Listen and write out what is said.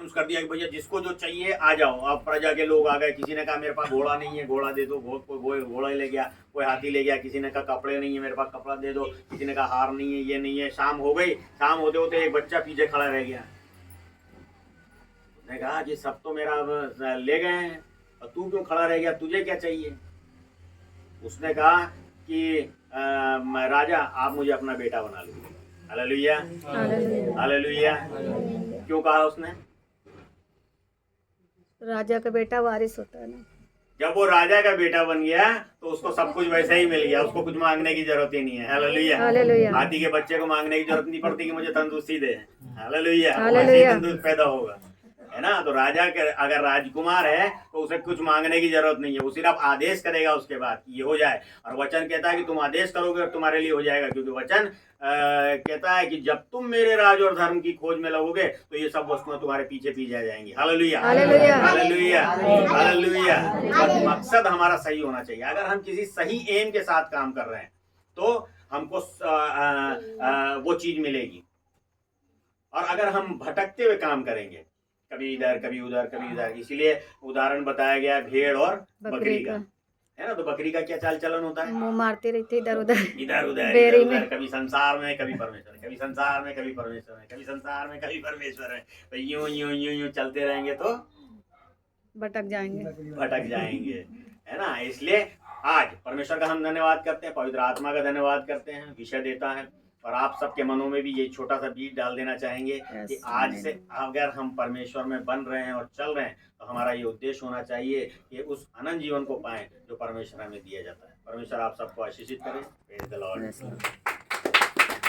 Announce कर दिया कि भैया जिसको जो चाहिए आ जाओ। अब प्रजा के लोग आ गए, किसी ने कहा मेरे पास घोड़ा नहीं है, घोड़ा दे दो, कोई घोड़ा ले गया, कोई हाथी ले गया, किसी ने कहा कपड़े नहीं है, मेरे पास कपड़ा दे दो, किसी ने कहा हार नहीं है, ये नहीं है। शाम हो गई, शाम होते होते एक बच्चा पीछे खड़ा रह गया। उसने कहा कि सब तो मेरा ले गए हैं और तू क्यों खड़ा रह गया, तुझे क्या चाहिए? उसने कहा कि राजा आप मुझे अपना बेटा बना लो। Hallelujah, hallelujah. क्यों कहा उसने? राजा का बेटा वारिस होता है ना। जब वो राजा का बेटा बन गया तो उसको सब कुछ वैसे ही मिल गया, उसको कुछ मांगने की जरूरत ही नहीं है। हालेलुया, हालेलुया, हाथी के बच्चे को मांगने की जरूरत नहीं पड़ती कि मुझे तंदुरुस्ती दे। हालेलुया, वैसे ही हालेलुया। तंदुरुस्त पैदा होगा, है ना। तो राजा के अगर राजकुमार है तो उसे कुछ मांगने की जरूरत नहीं है, वो सिर्फ आदेश करेगा उसके बाद ये हो जाए। और वचन कहता है कि तुम आदेश करोगे और तुम्हारे लिए हो जाएगा, क्योंकि वचन कहता है कि जब तुम मेरे राज और धर्म की खोज में लगोगे तो ये सब वस्तुएं तुम्हारे पीछे पीछे जाएंगी। Hallelujah, hallelujah, hallelujah, hallelujah. बस मकसद हमारा सही होना चाहिए। अगर हम किसी सही एम के साथ काम कर रहे हैं तो हमको वो चीज मिलेगी। और अगर हम भटकते हुए काम करेंगे, कभी इधर कभी उधर कभी इधर, इसीलिए उदाहरण बताया गया भेड़ और बकरी का, है ना। तो बकरी का क्या चाल चलन होता है? मुंह मारते रहते इधर उधर, इधर उधर बेरी इधर में। उधर, कभी संसार में कभी परमेश्वर में, कभी संसार में कभी परमेश्वर में, कभी संसार में कभी परमेश्वर में। तो यूं यूं यूं यूं चलते रहेंगे तो भटक जाएंगे, भटक जाएंगे, है ना। इसलिए आज परमेश्वर का हम धन्यवाद करते हैं, पवित्र आत्मा का धन्यवाद करते हैं, विषय देता है। और आप सबके मनों में भी ये छोटा सा बीज डाल देना चाहेंगे कि आज से अगर हम परमेश्वर में बन रहे हैं और चल रहे हैं तो हमारा ये उद्देश्य होना चाहिए कि उस अनंत जीवन को पाएं जो परमेश्वर हमें दिया जाता है। परमेश्वर आप सबको आशीषित करे। Praise the Lord.